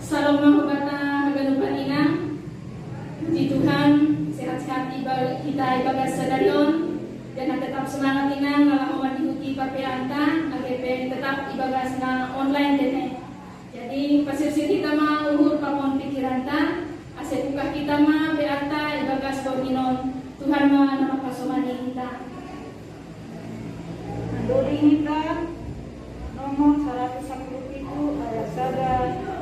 Salam mahubata haganupan inang. Puji Tuhan, sehat-sehat kita ibagas sadarion dan tetap semangat inang ngalaman dihuti papeanta agar tetap ibagas na online dene. Jadi pasir-sir kita mah uhur pakon pikiranta, ase buka kita mah beata ibagas dominon. Tuhan mah nama kasomani kita. Andori kita nomor 117 ayat 1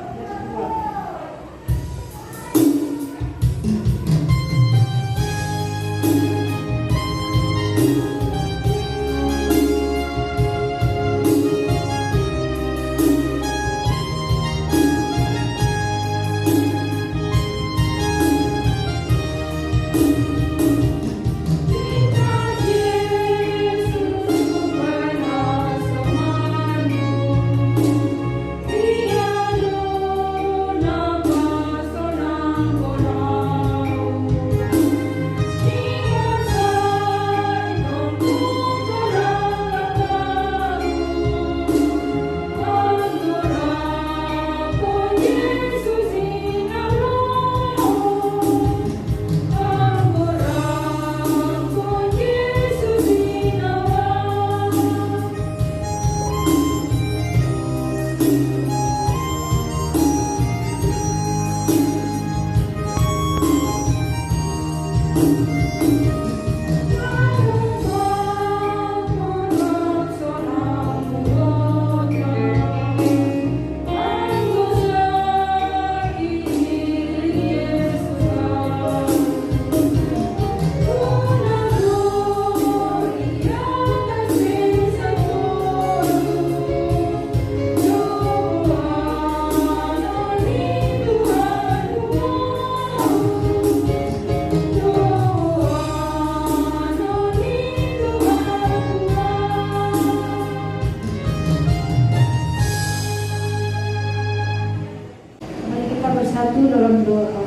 bersatu dalam doa.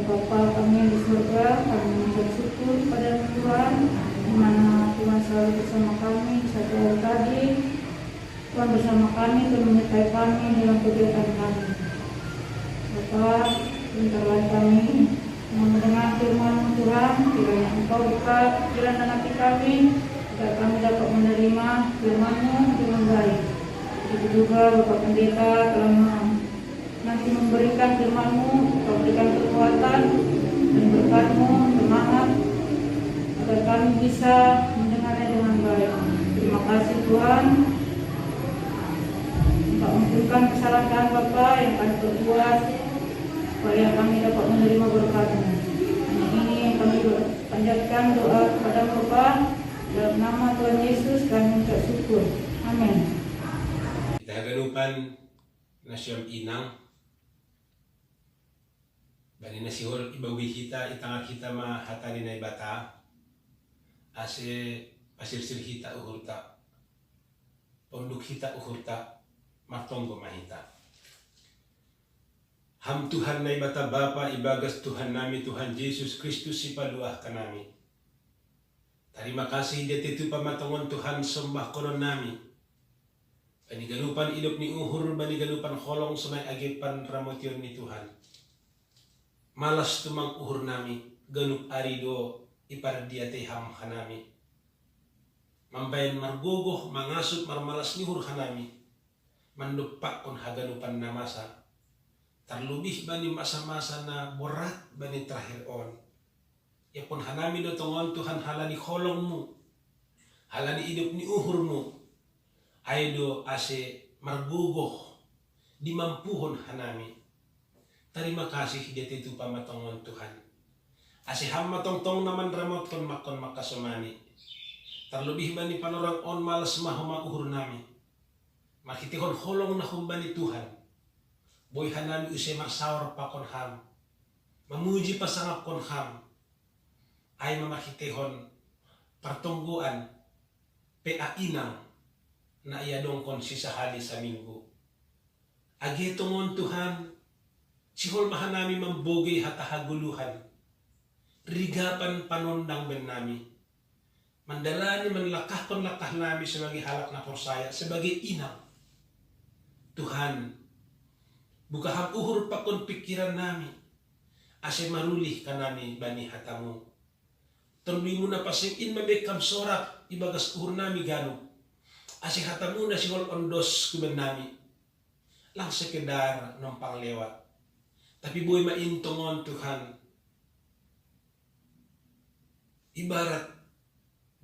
Bapa kami yang di surga, kami bersyukur kepada Tuhan di mana Tuhan selalu bersama kami satu hari tadi. Tuhan bersama kami dan menyertai kami dalam kegiatan kami. Bapa, bentarlah kami mendengar firman Tuhan, kiranya Engkau buka pikiran dan hati kami agar kami dapat menerima firman-Mu dengan baik. Begitu juga Bapak Pendeta telah nanti memberikan firman-Mu, Engkau berikan kekuatan dan berkat-Mu, semangat agar kami bisa mendengarnya dengan baik. Terima kasih Tuhan. Engkau ampunkan kesalahan Bapa yang kami berbuat supaya kami dapat menerima berkat-Mu. Ini yang kami panjatkan doa kepada Bapa dalam nama Tuhan Yesus kami mengucap syukur. Amin. Kita haganupan nasyam inang bani nasihol ibawi kita itanga kita ma hatari na ibata ase pasirsir kita uhurta ponduk kita uhurta matonggo mahita ham Tuhan na ibata Bapa ibagas Tuhan nami Tuhan Yesus Kristus ipaluah kanami. Terima kasih dia titu pamatongon Tuhan sembah konon nami. Banigalupan ilop ni uhur banigalupan holong sunay agipan ramotion ni Tuhan. Malas tumang uhur nami, ganup arido ipardia teham hanami. Mambayan margogoh, mangasut marmalas nihur hanami. Mandupak kon haganupan namasa. Terlebih bani masa-masa na borat bani terakhir on. Ya pun hanami do tongon Tuhan halani holongmu. Halani hidup ni uhurmu. Aido ase margogoh dimampuhon hanami. Terima kasih dia itu pamatongon Tuhan. Ase hamma tong-tong naman ramot kon makon makasumani. Terlebih bani panorang on malas mahuma uhur nami. Makitihon holong na humbani Tuhan. Boy hanami use marsawar pakon ham. Memuji pasangap kon ham. Ay mamakitihon pertungguan PA inang na iya dongkon sisahali sa minggu. Agi tungon Tuhan. Sihol mahan nami membogay hatahaguluhan. Rigapan panondang ben nami. Mandalani manlakah nami sebagai halak na porsaya, sebagai inang. Tuhan, buka ham uhur pakon pikiran nami. Ase marulih kanami bani hatamu. Terbimu na pasing in mabekam sorak ibagas uhur nami ganu. Ase hatamu na sigol ondos kuben nami. Lang sekedar numpang lewat. Tapi boy maintongon Tuhan. Ibarat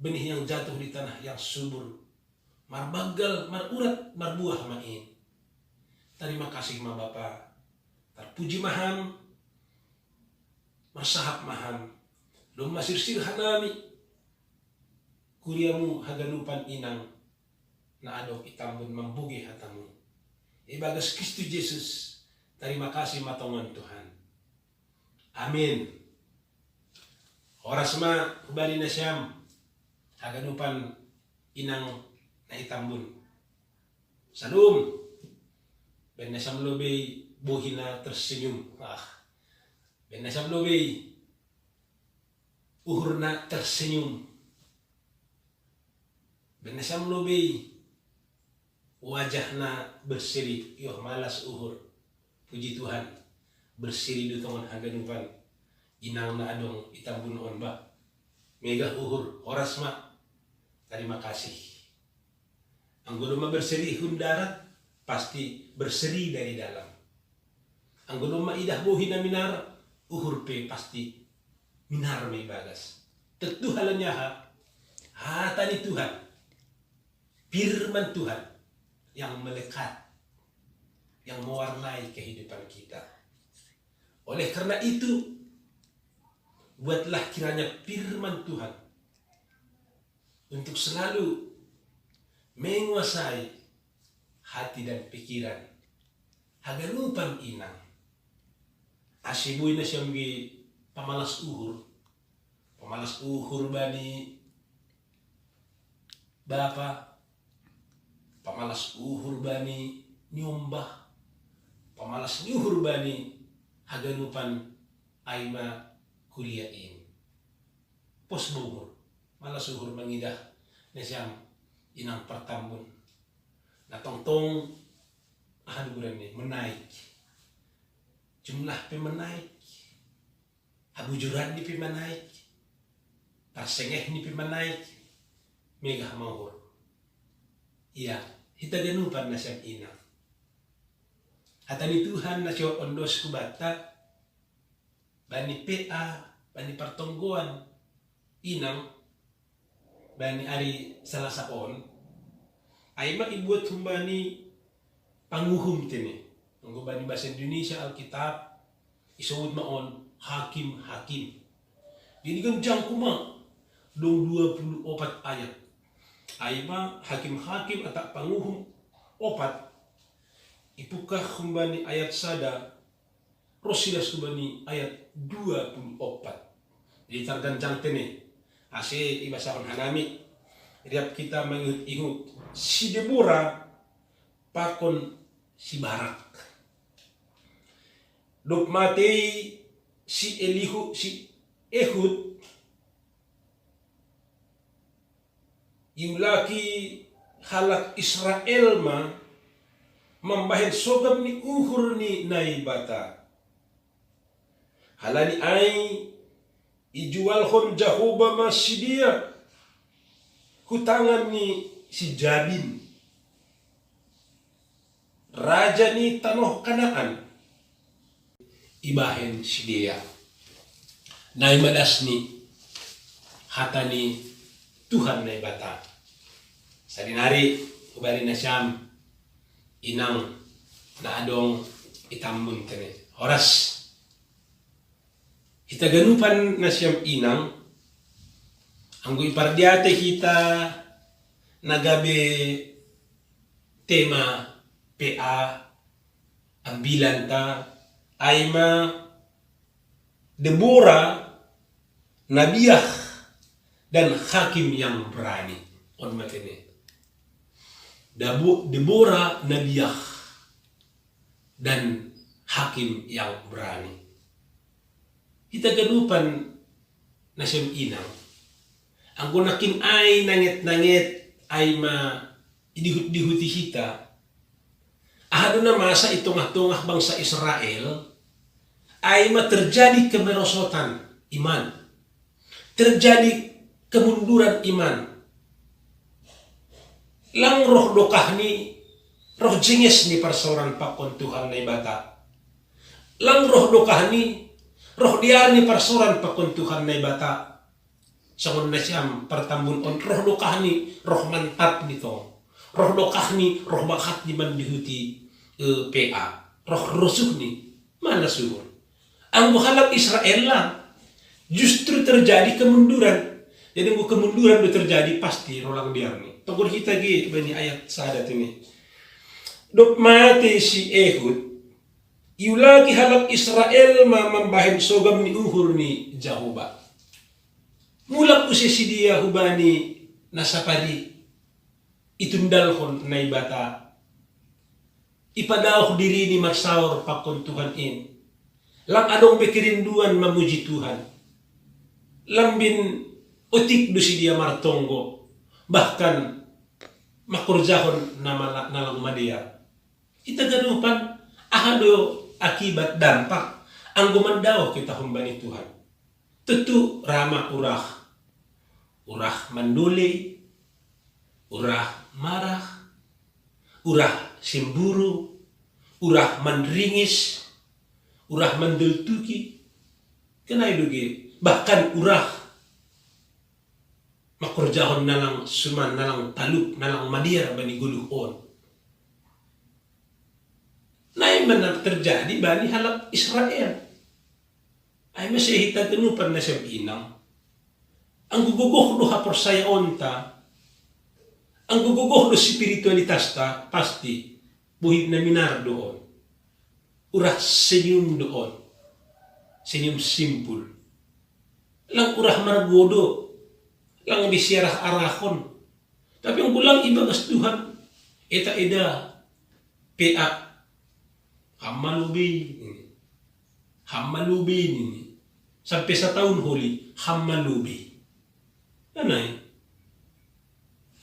benih yang jatuh di tanah yang subur. Marbagal, marurat, marbuah main. Terima kasih ma Bapa. Terpuji maham. Marsahap maham. Dong masirsir hanami. Kuriamu haganupan inang. Na adong itambun mambugi hatamu. Ibagas Kristus Yesus. Terima kasih matongan Tuhan. Amin. Oras ma kubali na siyam. Haganupan inang na itambun. Salum. Ben na siyam lobey buhi na tersenyum. Ben na siyam lobey uhur na tersenyum. Ben na siyam lobey wajah na berseri. Yoh malas uhur. Puji Tuhan. Berseri dutongan haganupan. Inang na adong itambun on ba. Mega uhur. Oras ma. Terima kasih. Ang gulong berseri hundarat. Pasti berseri dari dalam. Ang gulong maidah buhi na minar. Uhur pe pasti minar may bagas. Tentu halanya hatani Tuhan. Firman Tuhan. Yang melekat. Yang mewarnai kehidupan kita. Oleh karena itu, buatlah kiranya firman Tuhan untuk selalu menguasai hati dan pikiran. Haganupan inang. Asibuy na siyang pamalas uhur. Pamalas uhur bani Bapa. Pamalas uhur bani nyumbah. Pamalas nyuhur bani haganupan aima kuliain. Pos buhur. Malas uhur mangidah na siyang inang pertambun. Natongtong ahaduguran ni menaik. Jumlah pe menaik. Habujuran ni pe menaik. Parsengeh ni pe menaik. Megah mahur. Iya, hita ganupan na siyang inang. Hatani Tuhan na siya ondos kubata. Bani PA, bani pertonggoan inang, bani ari salah saon, ay maibuat humbani panguhum tini. Ang bani bahasa Indonesia Alkitab, isawud maon hakim-hakim. Jadi kan jang kuma dong 24 ayat. Ay hakim-hakim atak panguhum opat. Ipukah humbani ayat sada. Rosilas kubani ayat 24. Jadi tergancang tene. Ase ibasakon hanami. Riap kita mengingut si Deborah pakon si Barak. Dok matei si Elihu si Ehud. Iulaki halak Israel ma membahen sogam ni uhur ni naibata. Halani ay ijual hon Jahoba masidia hutangan ni si Jabin raja ni Tanoh Kanaan ibahen si dia naimadas ni hatani Tuhan naibata sadinari ubari na siyam inang na adong itambun tene oras. Kita ganupan na siyam inang, anggo ipardiate kita nagabe tema PA ambilan ta ayma Deborah Nabiah dan hakim yang berani on matene. Deborah Nabiah dan hakim yang berani. Kita ganupan na siyang inang. Ang kunakin ay nangit-nangit ay idihut-dihuti hita. aduna masa itungah-tungah bangsa Israel ay terjadi kemerosotan iman, terjadi kemunduran iman. Lang roh dokah ni roh jengis ni persoalan pakon Tuhan na ibata. Lang roh dokah ni roh diar ni persoalan pakon Tuhan na ibata. Sangon na siyam pertambun on roh dokah ni roh mantap nito. Roh dokah ni roh bakat di mandihuti PA. Roh rusuh ni mana suhun. Ang buhalap Israel lang justru terjadi kemunduran. Jadi kemunduran itu terjadi pasti rolang biar ni. Tunggu kita gi bani ayat sahadat ini. Dok mati si Ehud iulagi halap Israel mambahin sogam ni uhur ni Jahuba. Mulak usia si dia hubani nasapadi itundalhon na ibata. Ipadawak diri ni marsawar pakon Tuhan in. Lang adong bekirinduan mamuji Tuhan. Lambin utik do si dia martonggo. Bahkan makurjahon nalang madia. Itaganupan ahado akibat dampak ang gumandaw kita humbani Tuhan. Tentu rama urah manduli, urah marah, urah simburu, urah manringis, urah mandultuki, kenai dugi, bahkan urah makurjahon nalang suman, nalang taluk, nalang madia bani guluhon. Nay man terjadi bani halap Israel. Ay masih hita tenupan na siya inang. Ang gugugoh do hapor saya onta, ang gugugoh do spiritualitas ta, pasti buhig na minar doon. Urah senyum doon. Senyum simpul. Lang urah margodo. Lang bisirah arahon. Tapi ang bulang ibagas Tuhan. Eta eda. PA. Hamalubi. Hamalubi ini. Sampai sa tahun huli. Hamalubi. Anay.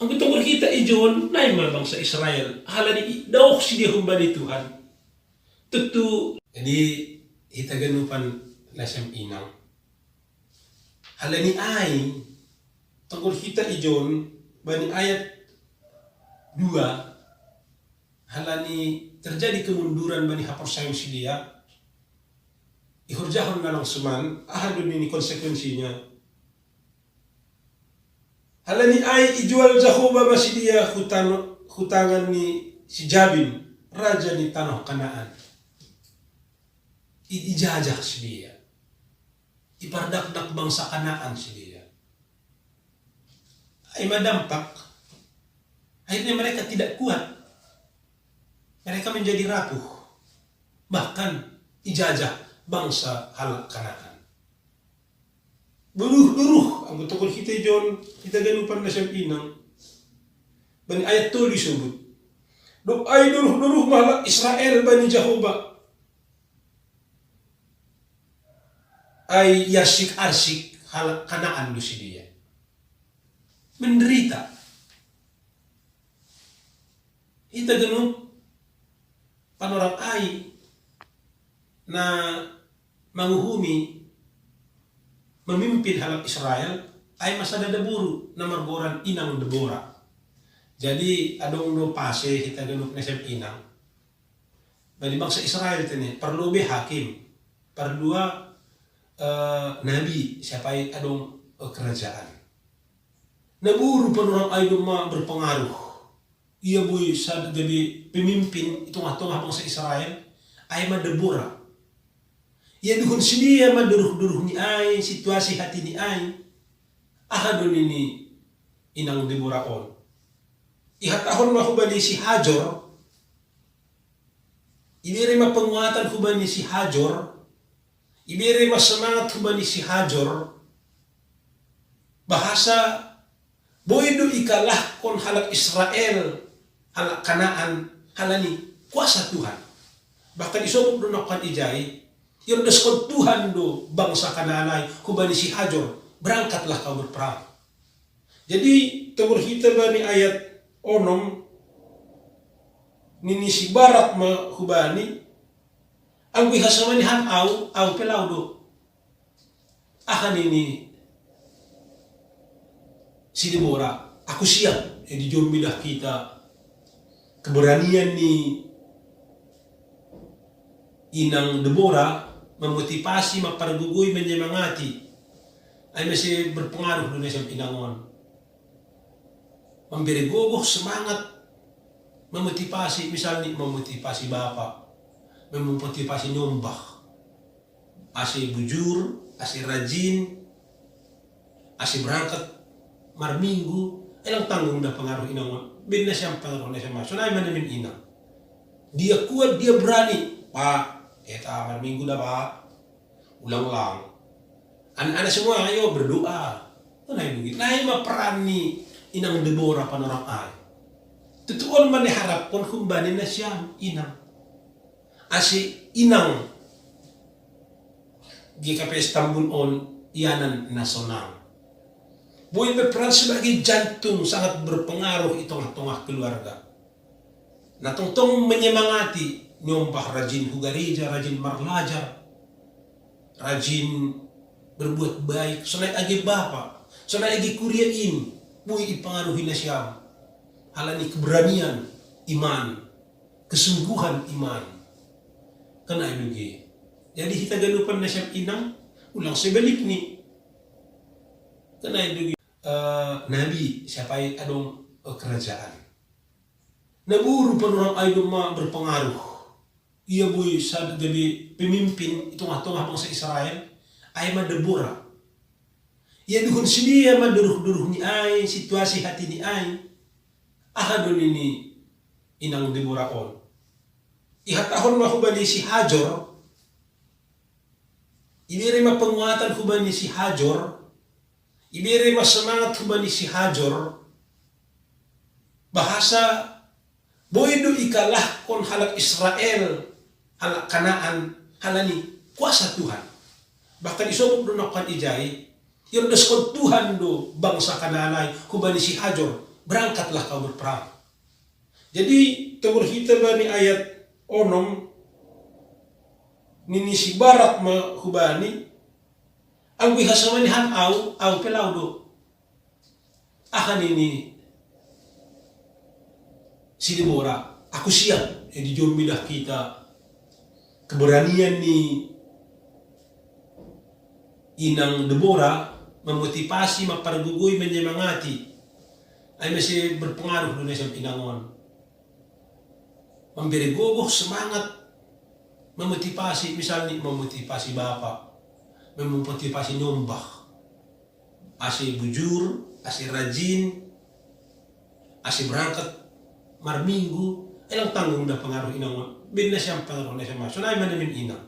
Ang gutong kita ijon. Nay mabang sa Israel. Hala ni daok siya humbani Tuhan. Tutu. Jadi kita ganupan lasem inang. Hala ni ay. Tungkol kita ijon. Bani ayat 2. Hala ni terjadi kemunduran bani hapor sayang si dia. Ihurjahon na lang suman. Ahadun ni konsekuensinya. Hala ni ay ijual Jahuba ba si dia hutangan ni si Jabin. Raja ni tanah Kanaan. Ijajah si dia. Ipardakdak bangsa Kanaan si dia. Ay madampak. Akhirnya mereka tidak kuat. Mereka menjadi rapuh. Bahkan ijajah bangsa halak Kanaan. Duruh. Ang tukol kita John, kita ganupan na siyang inang. Bani ayat to disebut. Dok ay duruh malak Israel bani Jahuba. Ay yarsik-arsik halak Kanaan do si dia. Menderita. Ita ganun panorang ay na manguhumi memimpin halap Israel ay masada deburu na margoran inang Debora. Jadi adong no pase kita ganun na siyang inang. Bali bangsa Israel tini perlu be hakim. Perdua nabi siapa ay adong kerajaan. Naburu panorang ay duma berpengaruh. Iya boy sa gabi pemimpin itong bangsa Israel ay madebora. Iya duhon siniya maduruh-duruh ni ay situasi hati ni ay ahadon ini inang Debora on. Ihatahon mahubani si Hajor. Ibiri mapenguatan hubani si Hajor. Ibiri masemangat hubani si Hajor. Bahasa boy do ikalah kon halak Israel, halak Kanaan, halani kuasa Tuhan. Bahkan isobok do nakan ijay. Yung deskon Tuhan do bangsa Kananay, hubani si Hajor, berangkatlah kau berperang. Jadi, tunggu kita bani ayat 6, nini si barak ma hubani ang bihasaman ni ham au pelau do akan ini si Deborah aku siap di jomilah kita keberanian ni inang Deborah memotivasi, mempergugui, menyemangati ay masih berpengaruh dunia sa inangon memberi gogoh semangat memotivasi misalnya memotivasi bapak memotivasi nyombah asih bujur, asih rajin asih berangkat mar minggu ilang tanggung dah pengaruh inangon bina siyang pengaruh na siya mas so na man namin inang dia kuat, dia berani pak eta mar minggu dah pak ulang anak-anak semua ayo berdoa na begitu na maperani inang Deborah panorang ay tutuon man harap kon kumbani na siya inang asi inang GKP Istanbul on iyanan nasional buhay berperan sebagai jantung sangat berpengaruh itong tengah keluarga na tungtong menyemangati nyompah rajin hugareja rajin marlajar rajin berbuat baik sonai agi bapak sonai agi kuryain buhay ipangaruhi na siya halani keberanian iman kesungguhan iman kana ilugi jadi kita galupan na siya inang ulang sebalik ni kana ilugi nabi siapa yang adong kerajaan naburu panurang ay berpengaruh ia boy sa gabi pemimpin itong bangsa Israel ay Deborah ia duhun sini ya maduruh ni ay situasi hati ni ay ahadon ini inang Deborah on ihatahon mahubani si Hajor ibere mapenguatan hubani si Hajor ibere semangat hubani si Hajor bahasa boydo ikalah kon halak Israel halak Kanaan halani kuasa Tuhan bahkan isobok do nakkan ijay yung daskon Tuhan do bangsa Kananay hubani si Hajor berangkatlah kau berperang jadi tawar kita ba ni ayat onom nini si barak ma hubani ang bihasaman ni ham au pelau do akan ini si Deborah aku siap di jomilah kita keberanian ni inang Deborah memotivasi, mempergugui, menyemangati ay masih berpengaruh dunia sa inangon memberi gogoh semangat memotivasi misalnya memotivasi bapak memotivasi nyombah asih bujur asih rajin asih berangkat mar minggu ilang tanggung dah pengaruh inangon bina siyang pengaruh na siya mas so na man namin inang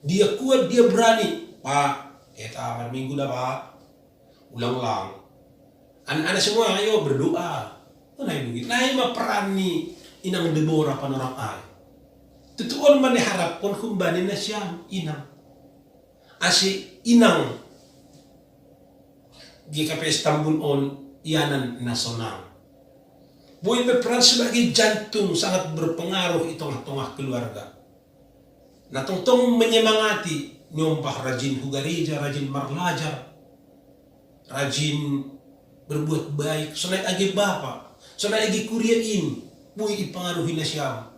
dia kuat dia berani pak eta mar minggu dah pak ulang anak-anak semua ayo berdoa na begitu na maperani inang Deborah panorang ay tutuon man harap kon kumbani na siya inang asi inang GKP Istanbul on iyanan nasional buhay berperan sebagai jantung sangat berpengaruh itong tengah keluarga na tungtong menyemangati nyompah rajin hugareja rajin marlajar rajin berbuat baik sonai agi bapak sonai agi kuryain buhay ipangaruhi na siya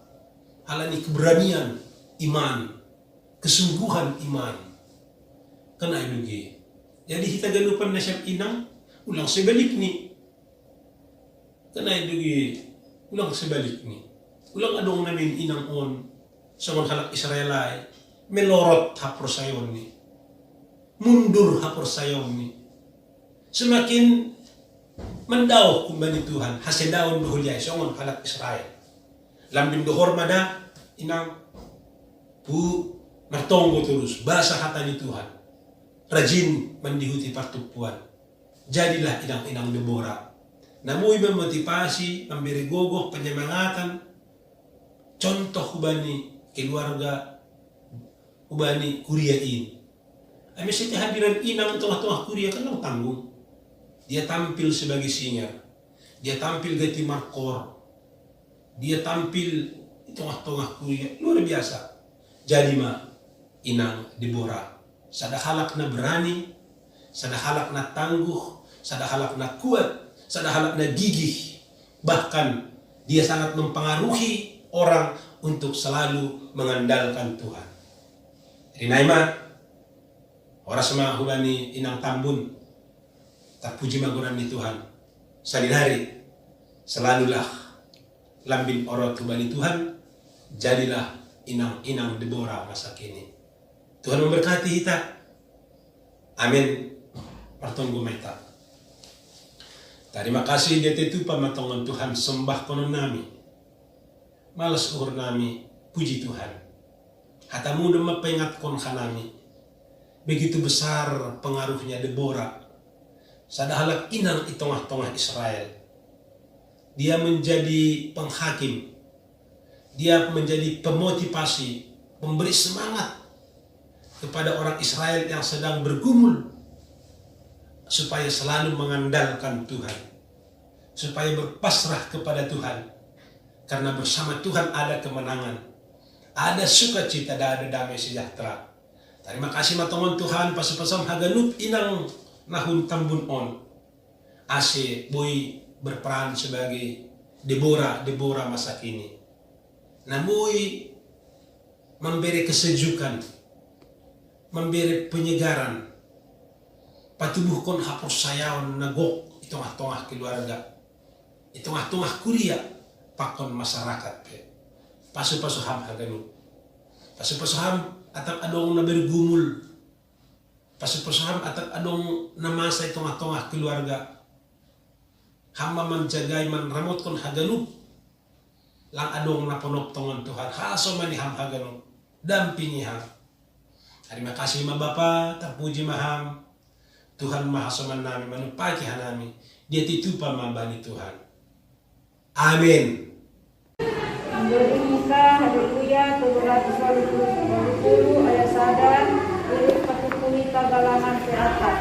halani keberanian iman kesungguhan iman kana ilugi jadi kita galupan na siya inang ulang sebalik ni kana ilugi ulang sebalik ni ulang adong namin inang on sa mga halak Israelay melorot hapor sayon ni mundur hapor sayon ni semakin mendaw kumbani Tuhan hasedawon buhulyay sa mga halak Israel lambing dohor mada inang bu martonggo terus basa kata ni Tuhan rajin mendihuti partupuan jadilah inang Deborah namuy memotivasi memberi gogoh penyemangatan contoh hubani keluarga hubani kuryain ay mesti kehadiran inang tengah-tengah kurya kan tanggung dia tampil sebagai singer dia tampil gati markor Dia tampil di tengah-tengah kuliah luar biasa. Jadi inang Deborah, sadahalak na berani, sadahalak na tangguh, sadahalak na kuat, sadahalak na gigih. Bahkan dia sangat mempengaruhi orang untuk selalu mengandalkan Tuhan. Rinaima, orang semua hulani inang tambun, tak puji magunan ni Tuhan. Sadinari, selalulah lambin orot bani Tuhan, jadilah inang-inang Deborah masa kini. Tuhan memberkati kita. Amin. Partunggu meta. Terima kasih dia itu pamatongan Tuhan sembah konon nami. Malas uhur nami puji Tuhan. Hatamu udah mapengat kon kanami. Begitu besar pengaruhnya Deborah. Sadahalak inang di tengah-tengah Israel. Dia menjadi penghakim. Dia menjadi pemotivasi, pemberi semangat kepada orang Israel yang sedang bergumul supaya selalu mengandalkan Tuhan, supaya berpasrah kepada Tuhan, karena bersama Tuhan ada kemenangan, ada sukacita, ada damai sejahtera. Terima kasih matongon Tuhan pasal-pasal haganup inang nahun tambun on. Ase boy berperan sebagai Deborah masa kini. Namun memberi kesejukan, memberi penyegaran, patubuhkon hapus sayawan nagok di tengah-tengah keluarga, di tengah-tengah kuliah, pakon masyarakat. Pasu-pasuham haganu, pasu-pasuham atap adong na bergumul, pasu-pasuham atap adong na masa di tengah-tengah keluarga. Hamba menjagai man ramotkon haganup, lang adong na ponok tongon Tuhan, haso maniham haganup, dampingi ham. Terima kasih ma Bapa, terpuji maham. Tuhan mahasoman nami, manupaki hanami. Dia titupa mabani Tuhan. Amin. Menjadi Musa, haleluya, 220 ayat sadar, irit patupunita galangan ke atas.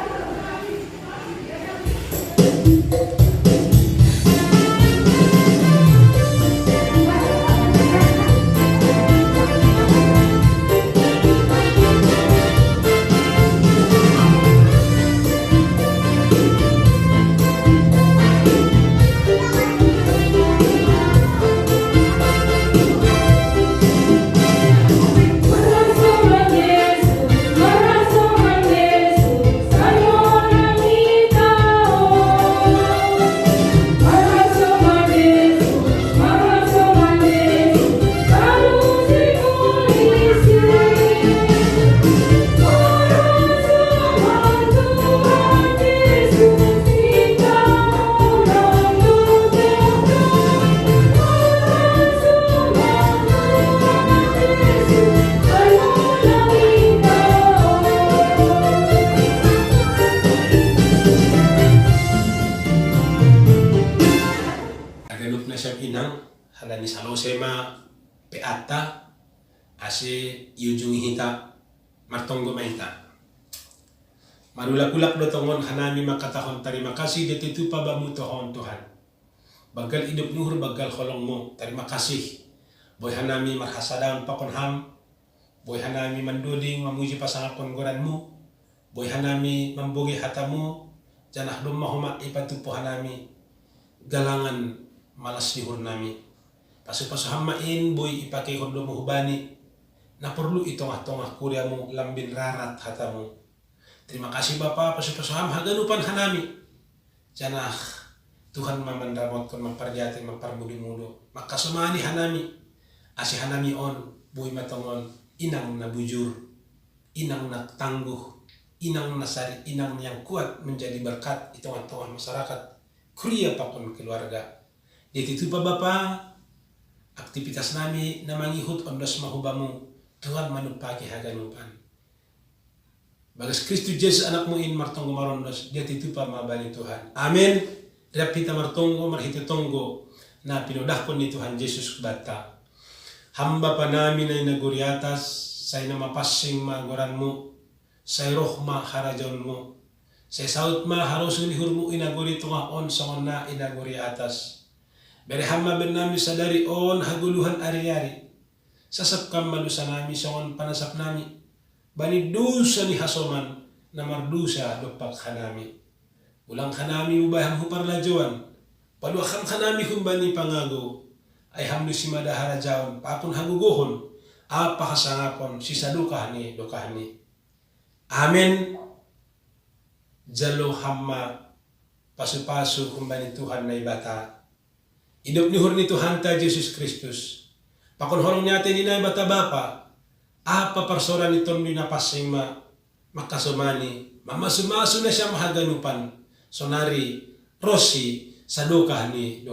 Halani salosema peata ase yujungi hita martonggo maita. Marulak-ulak do tongon hanami makatahon terima kasih detitu pabamu tohon Tuhan. Bagal hidup nuhur bagal kolongmu terima kasih. Boy hanami marhasadaon pakon ham. Boy hanami manduding mamuji pasangan kongoranmu. Boy hanami mambogi hatamu. Janah dum mahoma ipatupo hanami galangan malas dihur nami. Pasu-pasu hamain boy ipake kondo mo hubani na perlu itong-tongah kuriamu lambin rarat hatamu. Terima kasih Bapa pasu-pasu ham haganupan hanami. Janah Tuhan mamandamot kon memperjati memperbudi mudo. Maka sumani hanami asi hanami on boy matongon inang na bujur, inang na tangguh, inang na sari, inang yang kuat menjadi berkat itong-tongah masyarakat. Kuliah pakon keluarga. Dititu pa Bapa aktivitas nami na mangihut ondos mahubamu Tuhan manupaki haganupan. Bagas Kristus Yesus anakmu in martonggo marondos dia titupa mabani Tuhan. Amin. Rapita martonggo marhito tonggo na pinodahkon ni Tuhan Yesus bata. Hamba pa namin ay naguri atas say na mapasing magoranmu say roh ma harajonmu say saut ma harosun ihurmu inaguri tungaon sa na inaguri atas. Berehama ben nami sadari on haguluhan ari-ari. Sasap kam malusa nami songon panasap nami. Bani dusa ni hasoman na mardusa dopak hanami. Ulang hanami ubaham huparlajuan. Paduakam hanami humbani pangago. Ay hamdu si madahara jaon papun hagugohon. Apa kasangapon sisa dokahni. Amen. Jalo hamma pasu-pasu kumbani Tuhan na ibata. Hidup nihur ni Tuhan ta Yesus Kristus. Pakon horong natin ni na ibata bapa. Apa parsoran iton ni napasing makasumani. Mamasumaso na siya mahaganupan. Sonari Rosi sa dokahni.